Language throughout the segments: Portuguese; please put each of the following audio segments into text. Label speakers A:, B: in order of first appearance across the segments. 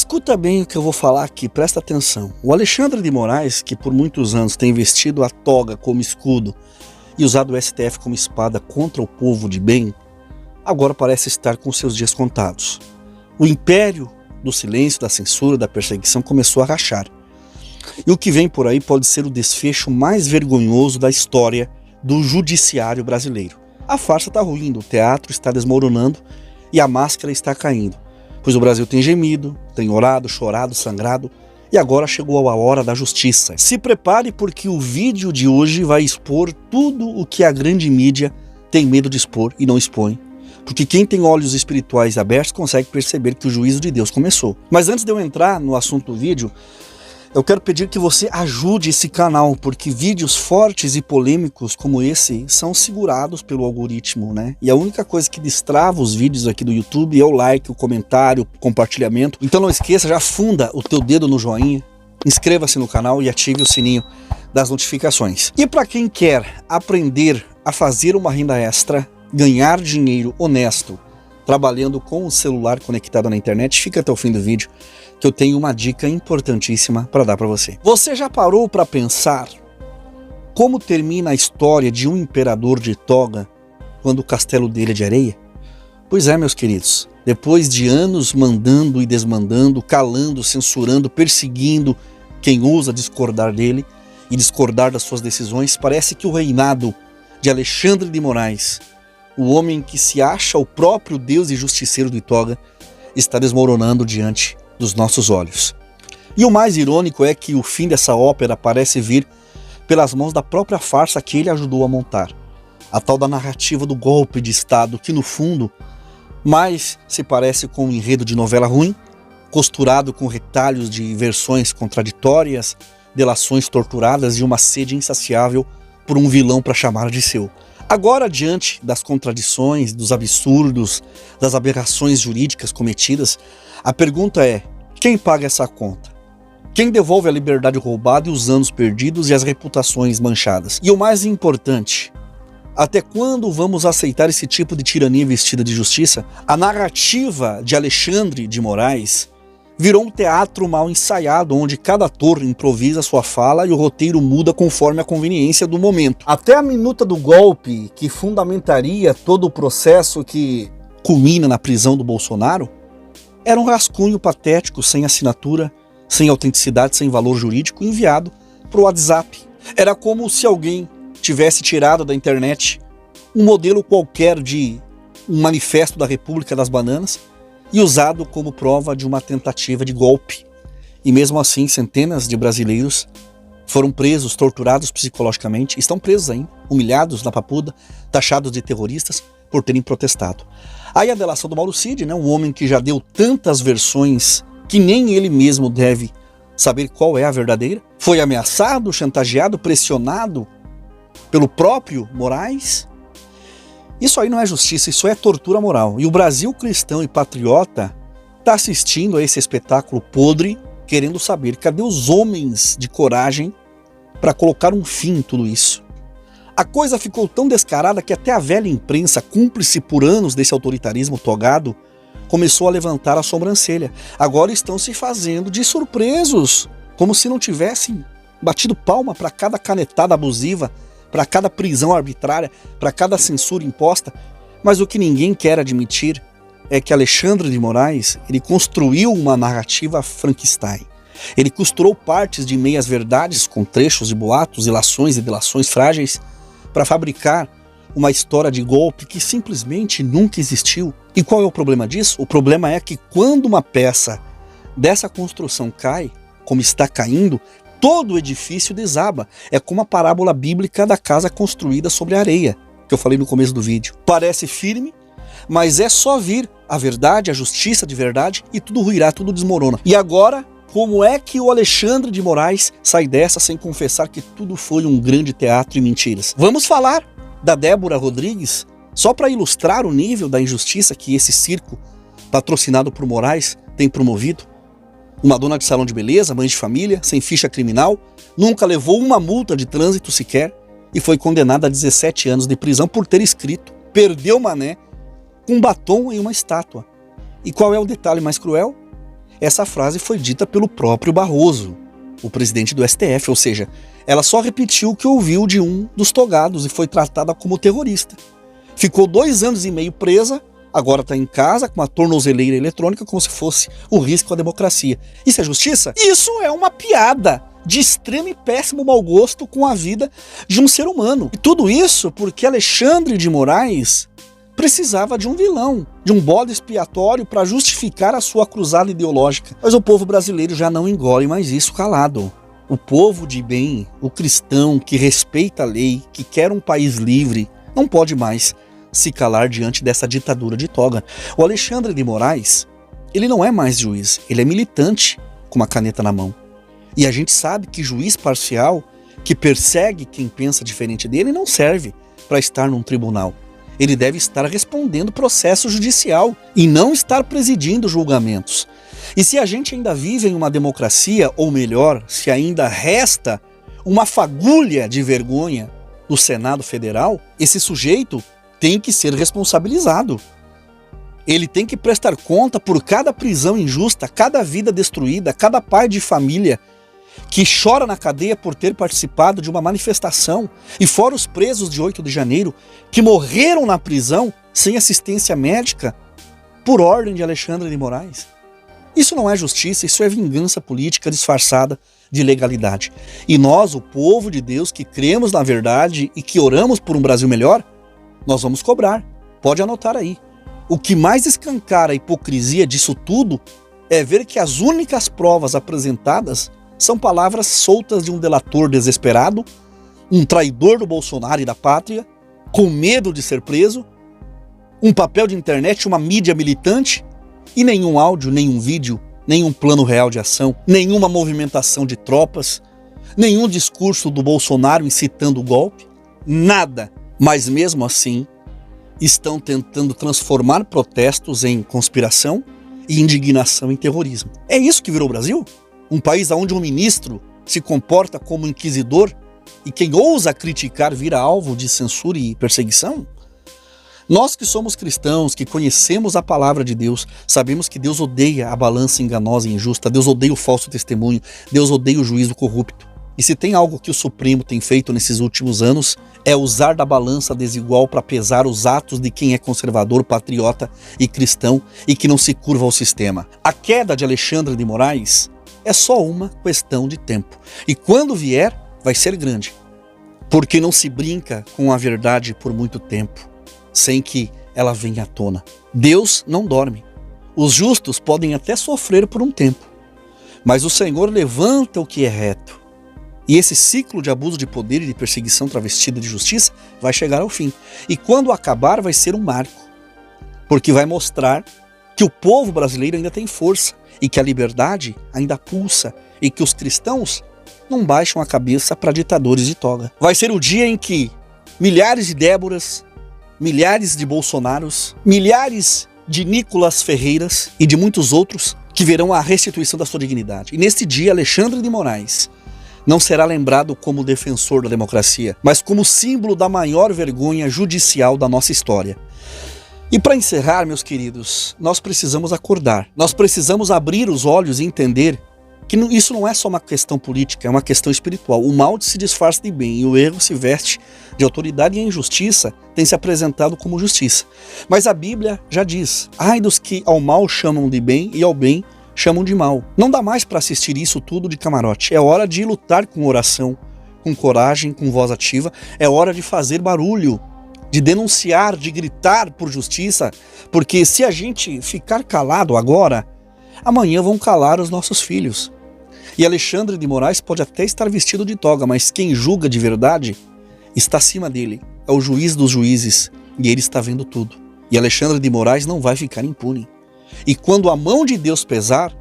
A: Escuta bem o que eu vou falar aqui, presta atenção. O Alexandre de Moraes, que por muitos anos tem vestido a toga como escudo e usado o STF como espada contra o povo de bem, agora parece estar com seus dias contados. O império do silêncio, da censura, da perseguição começou a rachar. E o que vem por aí pode ser o desfecho mais vergonhoso da história do judiciário brasileiro. A farsa está ruindo, o teatro está desmoronando e a máscara está caindo. Pois o Brasil tem gemido, tem orado, chorado, sangrado e agora chegou a hora da justiça. Se prepare porque o vídeo de hoje vai expor tudo o que a grande mídia tem medo de expor e não expõe. Porque quem tem olhos espirituais abertos consegue perceber que o juízo de Deus começou. Mas antes de eu entrar no assunto do vídeo, eu quero pedir que você ajude esse canal, porque vídeos fortes e polêmicos como esse são segurados pelo algoritmo, né? E a única coisa que destrava os vídeos aqui do YouTube é o like, o comentário, o compartilhamento. Então não esqueça, já afunda o teu dedo no joinha, inscreva-se no canal e ative o sininho das notificações. E para quem quer aprender a fazer uma renda extra, ganhar dinheiro honesto, trabalhando com o celular conectado na internet, fica até o fim do vídeo, que eu tenho uma dica importantíssima para dar para você. Você já parou para pensar como termina a história de um imperador de toga quando o castelo dele é de areia? Pois é, meus queridos, depois de anos mandando e desmandando, calando, censurando, perseguindo quem ousa discordar dele e discordar das suas decisões, parece que o reinado de Alexandre de Moraes, o homem que se acha o próprio Deus e justiceiro do toga, está desmoronando diante dos nossos olhos. E o mais irônico é que o fim dessa ópera parece vir pelas mãos da própria farsa que ele ajudou a montar. A tal da narrativa do golpe de Estado, que no fundo mais se parece com um enredo de novela ruim, costurado com retalhos de versões contraditórias, delações torturadas e uma sede insaciável por um vilão para chamar de seu. Agora, diante das contradições, dos absurdos, das aberrações jurídicas cometidas, a pergunta é: quem paga essa conta? Quem devolve a liberdade roubada e os anos perdidos e as reputações manchadas? E o mais importante, até quando vamos aceitar esse tipo de tirania vestida de justiça? A narrativa de Alexandre de Moraes virou um teatro mal ensaiado, onde cada ator improvisa sua fala e o roteiro muda conforme a conveniência do momento. Até a minuta do golpe, que fundamentaria todo o processo que culmina na prisão do Bolsonaro, era um rascunho patético, sem assinatura, sem autenticidade, sem valor jurídico, enviado para o WhatsApp. Era como se alguém tivesse tirado da internet um modelo qualquer de um manifesto da República das Bananas e usado como prova de uma tentativa de golpe. E mesmo assim, centenas de brasileiros foram presos, torturados psicologicamente, estão presos ainda, humilhados na Papuda, taxados de terroristas por terem protestado. Aí a delação do Mauro Cid, né, um homem que já deu tantas versões que nem ele mesmo deve saber qual é a verdadeira, foi ameaçado, chantageado, pressionado pelo próprio Moraes. Isso aí não é justiça, isso é tortura moral. E o Brasil cristão e patriota está assistindo a esse espetáculo podre, querendo saber cadê os homens de coragem para colocar um fim em tudo isso. A coisa ficou tão descarada que até a velha imprensa, cúmplice por anos desse autoritarismo togado, começou a levantar a sobrancelha. Agora estão se fazendo de surpresos, como se não tivessem batido palma para cada canetada abusiva, para cada prisão arbitrária, para cada censura imposta. Mas o que ninguém quer admitir é que Alexandre de Moraes, ele construiu uma narrativa Frankenstein. Ele costurou partes de meias verdades com trechos de boatos, ilações e delações frágeis para fabricar uma história de golpe que simplesmente nunca existiu. E qual é o problema disso? O problema é que quando uma peça dessa construção cai, como está caindo, todo o edifício desaba. É como a parábola bíblica da casa construída sobre a areia, que eu falei no começo do vídeo. Parece firme, mas é só vir a verdade, a justiça de verdade, e tudo ruirá, tudo desmorona. E agora, como é que o Alexandre de Moraes sai dessa sem confessar que tudo foi um grande teatro e mentiras? Vamos falar da Débora Rodrigues, só para ilustrar o nível da injustiça que esse circo, patrocinado por Moraes, tem promovido. Uma dona de salão de beleza, mãe de família, sem ficha criminal, nunca levou uma multa de trânsito sequer e foi condenada a 17 anos de prisão por ter escrito "Perdeu Mané" com batom em uma estátua. E qual é o detalhe mais cruel? essa frase foi dita pelo próprio Barroso, o presidente do STF, ou seja, ela só repetiu o que ouviu de um dos togados e foi tratada como terrorista. Ficou 2 anos e meio presa, agora está em casa com uma tornozeleira eletrônica como se fosse um risco à democracia. Isso é justiça? Isso é uma piada de extremo e péssimo mau gosto com a vida de um ser humano. E tudo isso porque Alexandre de Moraes precisava de um vilão, de um bode expiatório para justificar a sua cruzada ideológica. Mas o povo brasileiro já não engole mais isso calado. O povo de bem, o cristão que respeita a lei, que quer um país livre, não pode mais se calar diante dessa ditadura de toga. O Alexandre de Moraes, ele não é mais juiz, ele é militante com uma caneta na mão. E a gente sabe que juiz parcial, que persegue quem pensa diferente dele, não serve para estar num tribunal. Ele deve estar respondendo processo judicial e não estar presidindo julgamentos. E se a gente ainda vive em uma democracia, ou melhor, se ainda resta uma fagulha de vergonha do Senado Federal, esse sujeito tem que ser responsabilizado. Ele tem que prestar conta por cada prisão injusta, cada vida destruída, cada pai de família que chora na cadeia por ter participado de uma manifestação, e fora os presos de 8 de janeiro que morreram na prisão sem assistência médica por ordem de Alexandre de Moraes. Isso não é justiça, isso é vingança política disfarçada de legalidade. E nós, o povo de Deus que cremos na verdade e que oramos por um Brasil melhor, nós vamos cobrar. Pode anotar aí. O que mais escancara a hipocrisia disso tudo é ver que as únicas provas apresentadas são palavras soltas de um delator desesperado, um traidor do Bolsonaro e da pátria, com medo de ser preso, um papel de internet, uma mídia militante, e nenhum áudio, nenhum vídeo, nenhum plano real de ação, nenhuma movimentação de tropas, nenhum discurso do Bolsonaro incitando o golpe, nada. Mas mesmo assim, estão tentando transformar protestos em conspiração e indignação em terrorismo. É isso que virou o Brasil? Um país onde um ministro se comporta como inquisidor e quem ousa criticar vira alvo de censura e perseguição? Nós que somos cristãos, que conhecemos a palavra de Deus, sabemos que Deus odeia a balança enganosa e injusta, Deus odeia o falso testemunho, Deus odeia o juízo corrupto. E se tem algo que o Supremo tem feito nesses últimos anos, é usar da balança desigual para pesar os atos de quem é conservador, patriota e cristão e que não se curva ao sistema. A queda de Alexandre de Moraes é só uma questão de tempo. E quando vier, vai ser grande. Porque não se brinca com a verdade por muito tempo, sem que ela venha à tona. Deus não dorme. Os justos podem até sofrer por um tempo, mas o Senhor levanta o que é reto. E esse ciclo de abuso de poder e de perseguição travestida de justiça vai chegar ao fim. E quando acabar, vai ser um marco. Porque vai mostrar que o povo brasileiro ainda tem força e que a liberdade ainda pulsa e que os cristãos não baixam a cabeça para ditadores de toga. Vai ser o dia em que milhares de Déboras, milhares de Bolsonaros, milhares de Nicolas Ferreiras e de muitos outros que verão a restituição da sua dignidade. E neste dia, Alexandre de Moraes não será lembrado como defensor da democracia, mas como símbolo da maior vergonha judicial da nossa história. E para encerrar, meus queridos, nós precisamos acordar. Nós precisamos abrir os olhos e entender que isso não é só uma questão política, é uma questão espiritual. O mal se disfarça de bem e o erro se veste de autoridade, e a injustiça tem se apresentado como justiça. Mas a Bíblia já diz: ai dos que ao mal chamam de bem e ao bem chamam de mal. Não dá mais para assistir isso tudo de camarote. É hora de lutar com oração, com coragem, com voz ativa. É hora de fazer barulho, de denunciar, de gritar por justiça, porque se a gente ficar calado agora, amanhã vão calar os nossos filhos. E Alexandre de Moraes pode até estar vestido de toga, mas quem julga de verdade está acima dele. É o juiz dos juízes e ele está vendo tudo. E Alexandre de Moraes não vai ficar impune. E quando a mão de Deus pesar,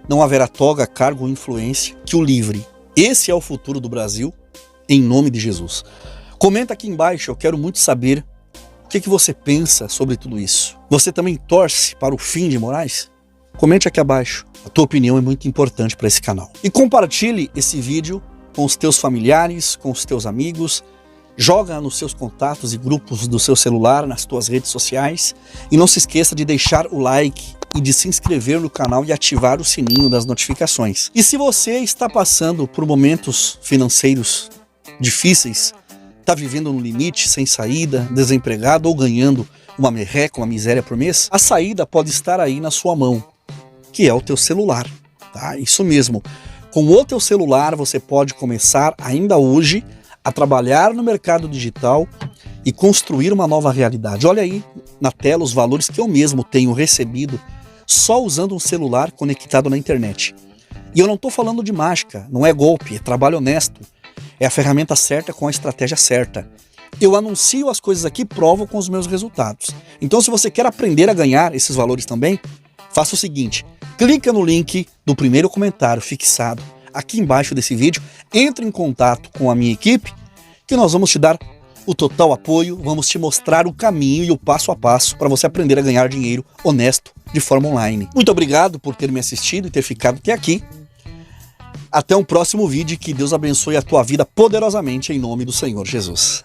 A: não haverá toga, cargo ou influência que o livre. Esse é o futuro do Brasil, em nome de Jesus. Comenta aqui embaixo, eu quero muito saber o que você pensa sobre tudo isso. Você também torce para o fim de Moraes? Comente aqui abaixo, a tua opinião é muito importante para esse canal. E compartilhe esse vídeo com os teus familiares, com os teus amigos, Joga nos seus contatos e grupos do seu celular, nas tuas redes sociais. E não se esqueça de deixar o like e de se inscrever no canal e ativar o sininho das notificações. E se você está passando por momentos financeiros difíceis, está vivendo no limite, sem saída, desempregado ou ganhando uma merreca, uma miséria por mês, a saída pode estar aí na sua mão, que é o teu celular, tá? Isso mesmo. Com o teu celular você pode começar ainda hoje a trabalhar no mercado digital e construir uma nova realidade. Olha aí na tela os valores que eu mesmo tenho recebido só usando um celular conectado na internet. E eu não estou falando de mágica, não é golpe, é trabalho honesto. É a ferramenta certa com a estratégia certa. Eu anuncio as coisas aqui e provo com os meus resultados. Então, se você quer aprender a ganhar esses valores também, faça o seguinte: clica no link do primeiro comentário fixado aqui embaixo desse vídeo, entre em contato com a minha equipe, que nós vamos te dar o total apoio, vamos te mostrar o caminho e o passo a passo para você aprender a ganhar dinheiro honesto de forma online. Muito obrigado por ter me assistido e ter ficado até aqui. Até um próximo vídeo e que Deus abençoe a tua vida poderosamente em nome do Senhor Jesus.